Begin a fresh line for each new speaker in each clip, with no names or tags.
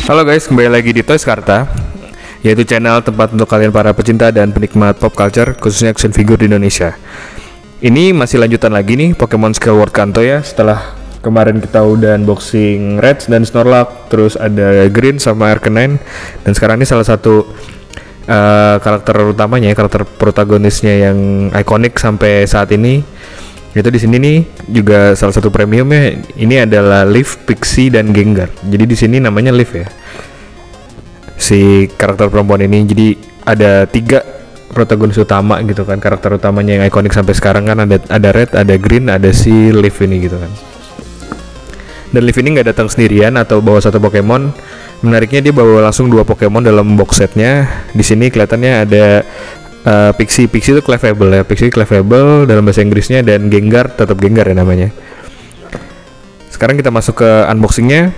Halo guys, kembali lagi di Toys Karta, yaitu channel tempat untuk kalian para pecinta dan penikmat pop culture, khususnya action figure di Indonesia. Ini masih lanjutan lagi nih Pokemon Skyward Kanto ya. Setelah kemarin kita udah unboxing Red dan Snorlax, terus ada Green sama Arcanine, dan sekarang ini salah satu karakter utamanya, karakter protagonisnya yang ikonik sampai saat ini. Itu di sini nih juga salah satu premiumnya. Ini adalah Leaf, Pixie, dan Gengar. Jadi di sini namanya Leaf ya, si karakter perempuan ini. Jadi ada 3 protagonis utama gitu kan, karakter utamanya yang ikonik sampai sekarang kan. Ada Red, ada Green, ada si Leaf ini gitu kan. Dan Leaf ini nggak datang sendirian atau bawa satu Pokemon. Menariknya dia bawa langsung 2 Pokemon dalam box setnya. Di sini kelihatannya ada Pixie itu Clefable ya, Pixie Clefable dalam bahasa Inggrisnya, dan Gengar tetap Gengar ya namanya. Sekarang kita masuk ke unboxingnya.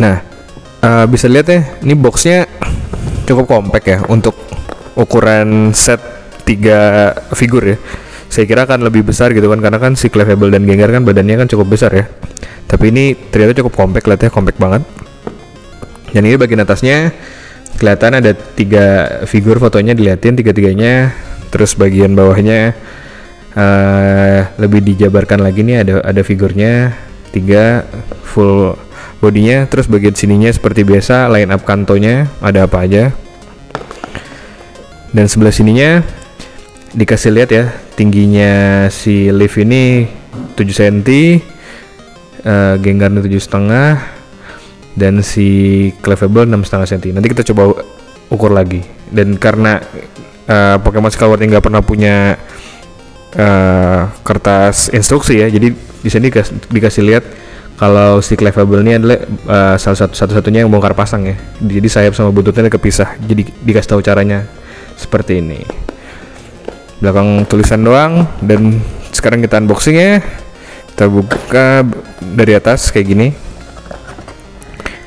Nah, bisa lihat ya, ini boxnya cukup compact ya untuk ukuran set 3 figur ya. Saya kira akan lebih besar gitu kan, karena kan si Clefable dan Gengar kan badannya kan cukup besar ya. Tapi ini ternyata cukup compact, lihat ya, compact banget. Dan ini bagian atasnya kelihatan ada 3 figur, fotonya diliatin 3-3-nya. Terus bagian bawahnya lebih dijabarkan lagi nih, ada figurnya 3 full bodinya. Terus bagian sininya seperti biasa line up kantonya ada apa aja. Dan sebelah sininya dikasih lihat ya, tingginya si Leaf ini 7 cm, Gengar 7,5, dan si Clefable 6,5 cm. Nanti kita coba ukur lagi. Dan karena Pokemon Skyward ini nggak pernah punya kertas instruksi ya, jadi di sini dikasih lihat kalau si Clefable ini adalah satu-satunya yang bongkar pasang ya. Jadi sayap sama buntutnya kepisah. Jadi dikasih tahu caranya seperti ini. Belakang tulisan doang. Dan sekarang kita unboxing ya. Kita buka dari atas kayak gini.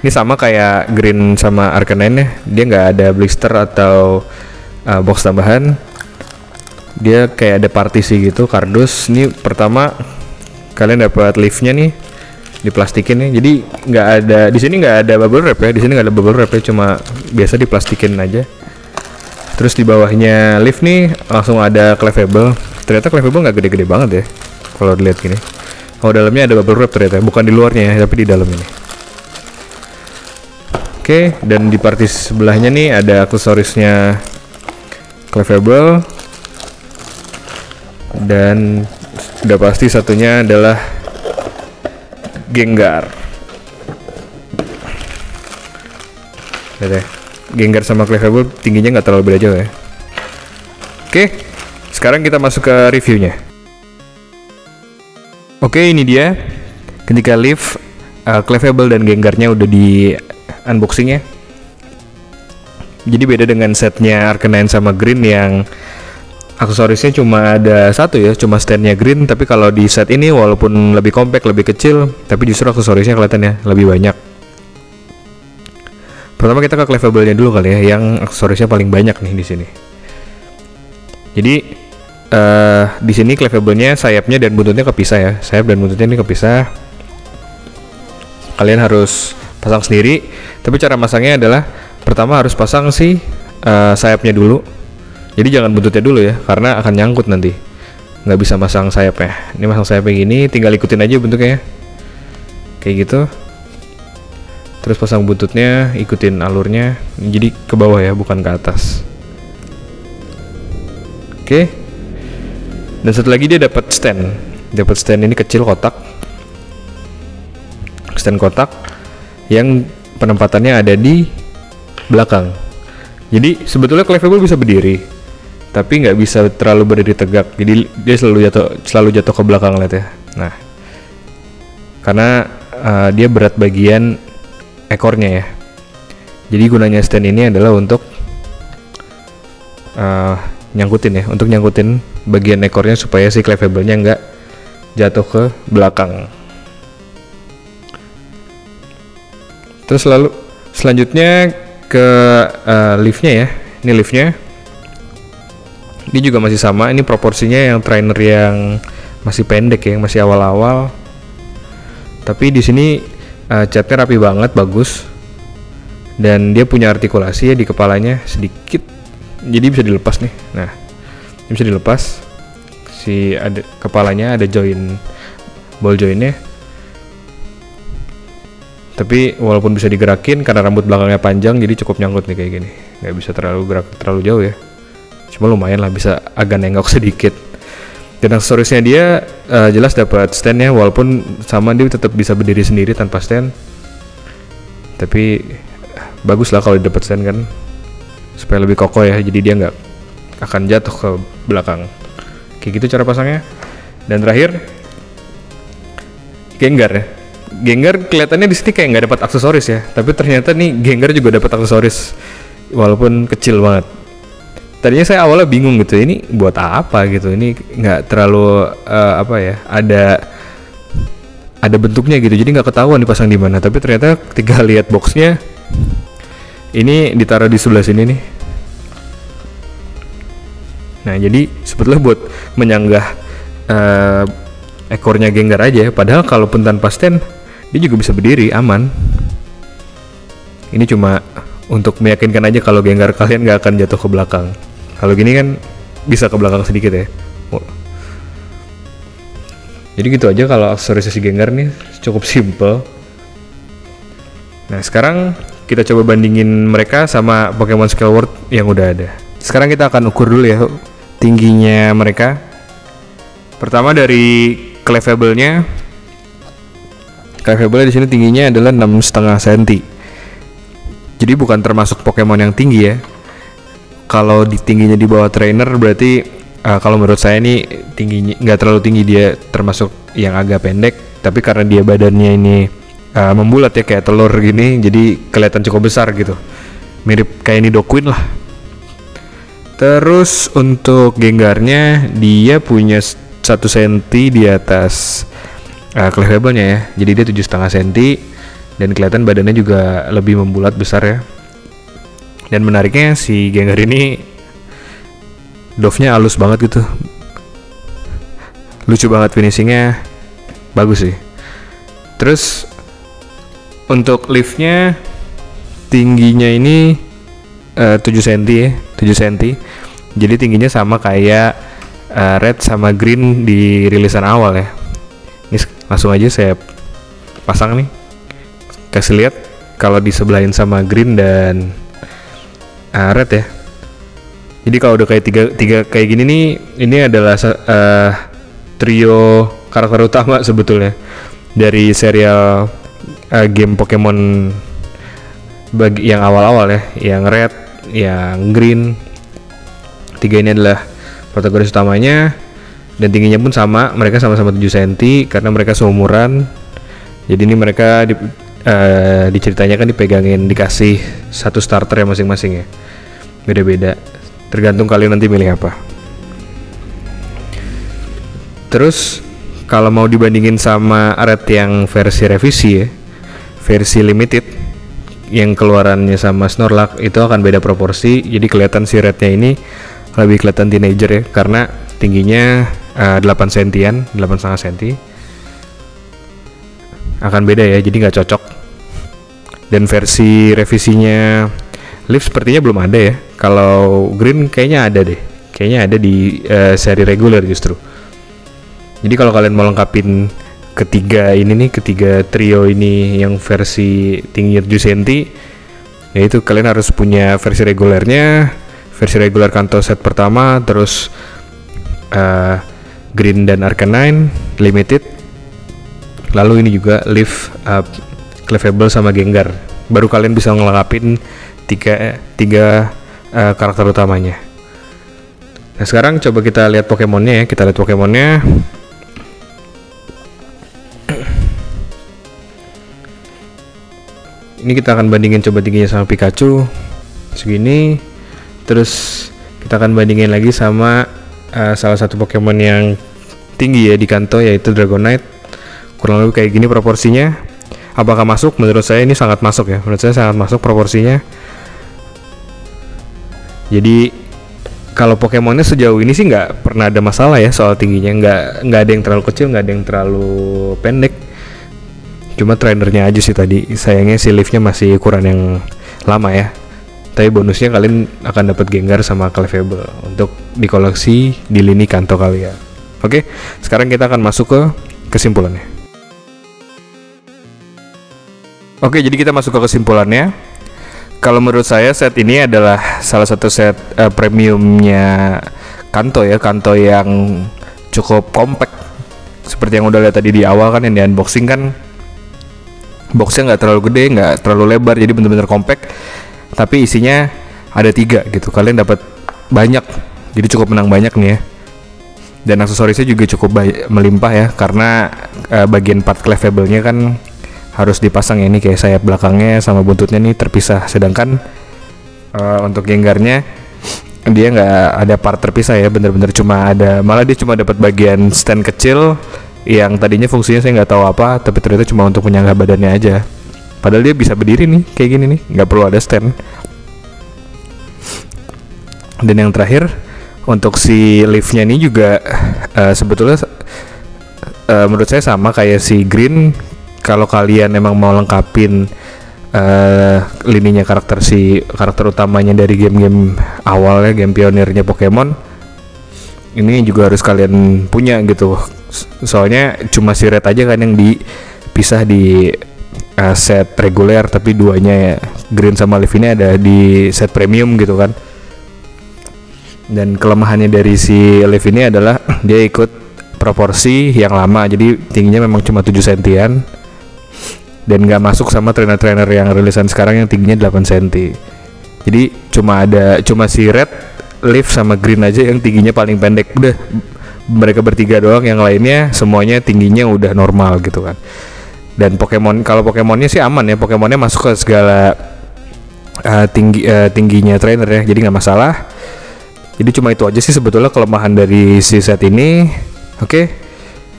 Ini sama kayak Green sama Arcanine ya, dia nggak ada blister atau box tambahan. Dia kayak ada partisi gitu, kardus. Ini pertama kalian dapat leafnya nih, diplastikin nih. Jadi nggak ada di sini, nggak ada bubble wrap ya. Di sini nggak ada bubble wrap ya, cuma biasa diplastikin aja. Terus di bawahnya leaf nih langsung ada Clefable. Ternyata Clefable nggak gede-gede banget ya kalau dilihat gini. Oh, dalamnya ada bubble wrap ternyata, bukan di luarnya ya, tapi di dalam ini. Oke, dan di partis sebelahnya nih ada aksesorisnya Clefable. Dan udah pasti satunya adalah Gengar. Lihat ya, Gengar sama Clefable tingginya nggak terlalu beda jauh ya. Oke, sekarang kita masuk ke reviewnya. Oke, ini dia ketika Leaf, Clefable dan Gengarnya udah di unboxing ya. Jadi beda dengan setnya Arcanine sama Green yang aksesorisnya cuma ada 1 ya, cuma standnya Green. Tapi kalau di set ini walaupun lebih compact, lebih kecil, tapi justru aksesorisnya kelihatannya lebih banyak. Pertama kita ke Clefable-nya dulu kali ya, yang aksesorisnya paling banyak nih di sini. Jadi di sini Clefable-nya sayapnya dan buntutnya kepisah ya. Sayap dan buntutnya ini kepisah. Kalian harus pasang sendiri, tapi cara masangnya adalah pertama harus pasang si sayapnya dulu. Jadi jangan buntutnya dulu ya, karena akan nyangkut nanti. Nggak bisa masang sayapnya. Ini masang sayapnya gini, tinggal ikutin aja bentuknya kayak gitu. Terus pasang buntutnya, ikutin alurnya, jadi ke bawah ya, bukan ke atas. Oke. Dan satu lagi dia dapat stand. Dapat stand ini kecil, kotak. Stand kotak yang penempatannya ada di belakang. Jadi sebetulnya Clefable bisa berdiri, tapi nggak bisa terlalu berdiri tegak. Jadi dia selalu jatuh ke belakang, lihat ya. Nah, karena dia berat bagian ekornya ya. Jadi gunanya stand ini adalah untuk nyangkutin ya, untuk nyangkutin bagian ekornya supaya si Clefable-nya nggak jatuh ke belakang. Terus selanjutnya ke leaf-nya ya. Ini leaf-nya. Ini juga masih sama. Ini proporsinya yang trainer yang masih pendek ya, yang masih awal-awal. Tapi di sini Catnya rapi banget, bagus. Dan dia punya artikulasi ya di kepalanya sedikit, jadi bisa dilepas nih. Nah, ini bisa dilepas. Ada kepalanya ada ball jointnya. Tapi walaupun bisa digerakin karena rambut belakangnya panjang, jadi cukup nyangkut nih kayak gini. Nggak bisa terlalu jauh ya. Cuma lumayan lah, bisa agak nengok sedikit. Dan aksesorisnya dia jelas dapat standnya, walaupun sama dia tetap bisa berdiri sendiri tanpa stand. Tapi bagus lah kalau dapat stand kan, supaya lebih kokoh ya. Jadi dia nggak akan jatuh ke belakang. Kayak gitu cara pasangnya. Dan terakhir, Gengar ya. Gengar kelihatannya di sini kayak nggak dapat aksesoris ya, tapi ternyata nih Gengar juga dapat aksesoris walaupun kecil banget. Tadinya saya awalnya bingung gitu, ini buat apa gitu, ini nggak terlalu ada bentuknya gitu, jadi nggak ketahuan dipasang di mana. Tapi ternyata ketika lihat boxnya, ini ditaruh di sebelah sini nih. Nah, jadi sebetulnya buat menyanggah ekornya Gengar aja, padahal kalaupun tanpa stand dia juga bisa berdiri aman. Ini cuma untuk meyakinkan aja kalau Gengar kalian nggak akan jatuh ke belakang. Kalau gini kan bisa ke belakang sedikit ya. Jadi gitu aja kalau aksesorisasi Gengar nih, cukup simple. Nah, sekarang kita coba bandingin mereka sama Pokemon Skyward yang udah ada. Sekarang kita akan ukur dulu ya tingginya mereka. Pertama dari Clefable-nya. Clefable di sini tingginya adalah 6,5 cm. Jadi bukan termasuk Pokemon yang tinggi ya. Kalau di tingginya di bawah trainer berarti kalau menurut saya ini tingginya nggak terlalu tinggi, dia termasuk yang agak pendek. Tapi karena dia badannya ini membulat ya kayak telur gini, jadi kelihatan cukup besar gitu. Mirip kayak Nidoqueen lah. Terus untuk Gengarnya dia punya 1 cm di atas Clefable-nya ya. Jadi dia 7,5 cm dan kelihatan badannya juga lebih membulat besar ya. Dan menariknya si Gengar ini Dove-nya halus banget gitu. Lucu banget finishingnya, bagus sih. Terus untuk liftnya tingginya ini 7 cm ya, 7 cm. Jadi tingginya sama kayak red sama green di rilisan awal ya. Ini langsung aja saya pasang nih, kasih lihat kalau disebelahin sama green dan red ya. Jadi kalau udah kayak tiga kayak gini nih, ini adalah trio karakter utama sebetulnya dari serial game Pokemon bagi yang awal-awal ya, yang red, yang green. Tiga ini adalah protagonis utamanya. Dan tingginya pun sama, mereka sama-sama 7 cm karena mereka seumuran. Jadi ini mereka diceritanya kan dipegangin, dikasih satu starter ya masing-masing ya. Beda-beda, tergantung kalian nanti milih apa. Terus kalau mau dibandingin sama Red yang versi revisi ya, versi limited yang keluarannya sama Snorlax, itu akan beda proporsi. Jadi kelihatan si Rednya ini lebih kelihatan teenager ya, karena tingginya 8 cm-an, 8,5 cm. Akan beda ya, jadi nggak cocok. Dan versi revisinya Leaf sepertinya belum ada ya. Kalau Green kayaknya ada deh, kayaknya ada di seri reguler justru. Jadi kalau kalian mau lengkapin ketiga trio ini yang versi tingginya 7 cm, ya itu kalian harus punya versi regulernya, versi reguler Kanto set pertama, terus Green dan Arcanine limited, lalu ini juga Leaf, Clefable sama Gengar. Baru kalian bisa ngelengkapin tiga karakter utamanya. Nah sekarang coba kita lihat Pokemonnya ya. Kita lihat Pokemonnya. Ini kita akan bandingin coba tingginya sama Pikachu segini. Terus kita akan bandingin lagi sama salah satu Pokemon yang tinggi ya di Kanto, yaitu Dragonite. Kurang lebih kayak gini proporsinya. Apakah masuk? Menurut saya ini sangat masuk ya. Menurut saya sangat masuk proporsinya. Jadi kalau Pokemonnya sejauh ini sih nggak pernah ada masalah ya soal tingginya. Nggak ada yang terlalu kecil, nggak ada yang terlalu pendek. Cuma trainernya aja sih tadi, sayangnya si liftnya masih ukuran yang lama ya. Tapi bonusnya kalian akan dapat Gengar sama Clefable untuk dikoleksi di lini Kanto kalian. Oke, sekarang kita akan masuk ke kesimpulannya. Oke, jadi kita masuk ke kesimpulannya. Kalau menurut saya set ini adalah salah satu set premiumnya Kanto ya, Kanto yang cukup compact. Seperti yang udah lihat tadi di awal kan, yang di unboxing kan boxnya nggak terlalu gede, nggak terlalu lebar, jadi bener-bener compact. Tapi isinya ada 3 gitu, kalian dapat banyak, jadi cukup menang banyak nih ya. Dan aksesorisnya juga cukup melimpah ya, karena bagian part clefable-nya kan harus dipasang ya, ini kayak sayap belakangnya sama buntutnya nih terpisah. Sedangkan untuk Gengarnya dia nggak ada part terpisah ya, bener-bener cuma ada, malah dia cuma dapat bagian stand kecil yang tadinya fungsinya saya nggak tahu apa, tapi ternyata cuma untuk menyangga badannya aja. Padahal dia bisa berdiri nih, kayak gini nih, nggak perlu ada stand. Dan yang terakhir, untuk si liftnya ini juga sebetulnya menurut saya sama kayak si Green. Kalau kalian emang mau lengkapin lininya karakter utamanya dari game-game awalnya, game pionirnya Pokemon, ini juga harus kalian punya gitu. Soalnya cuma si Red aja kan yang dipisah di set reguler, tapi duanya ya, Green sama Leaf ini ada di set premium gitu kan. Dan kelemahannya dari si Leaf ini adalah dia ikut proporsi yang lama, jadi tingginya memang cuma 7 sentian dan nggak masuk sama trainer-trainer yang rilisan sekarang yang tingginya 8 cm. Jadi cuma si Red, Leaf sama Green aja yang tingginya paling pendek. Udah mereka bertiga doang, yang lainnya semuanya tingginya udah normal gitu kan. Dan kalau Pokemonnya sih aman ya, Pokemonnya masuk ke segala tingginya trainer ya, jadi nggak masalah. Jadi cuma itu aja sih sebetulnya kelemahan dari si set ini. Oke,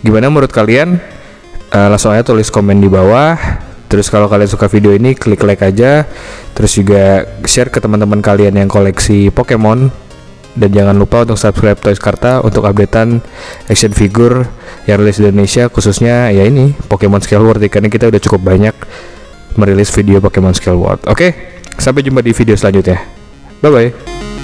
gimana menurut kalian? Langsung aja tulis komen di bawah. Terus kalau kalian suka video ini, klik like aja. Terus juga share ke teman-teman kalian yang koleksi Pokemon. Dan jangan lupa untuk subscribe Toys Karta untuk updatean action figure yang rilis di Indonesia, khususnya ya ini Pokemon Skyward, karena kita udah cukup banyak merilis video Pokemon Skyward. Oke, sampai jumpa di video selanjutnya. Bye bye.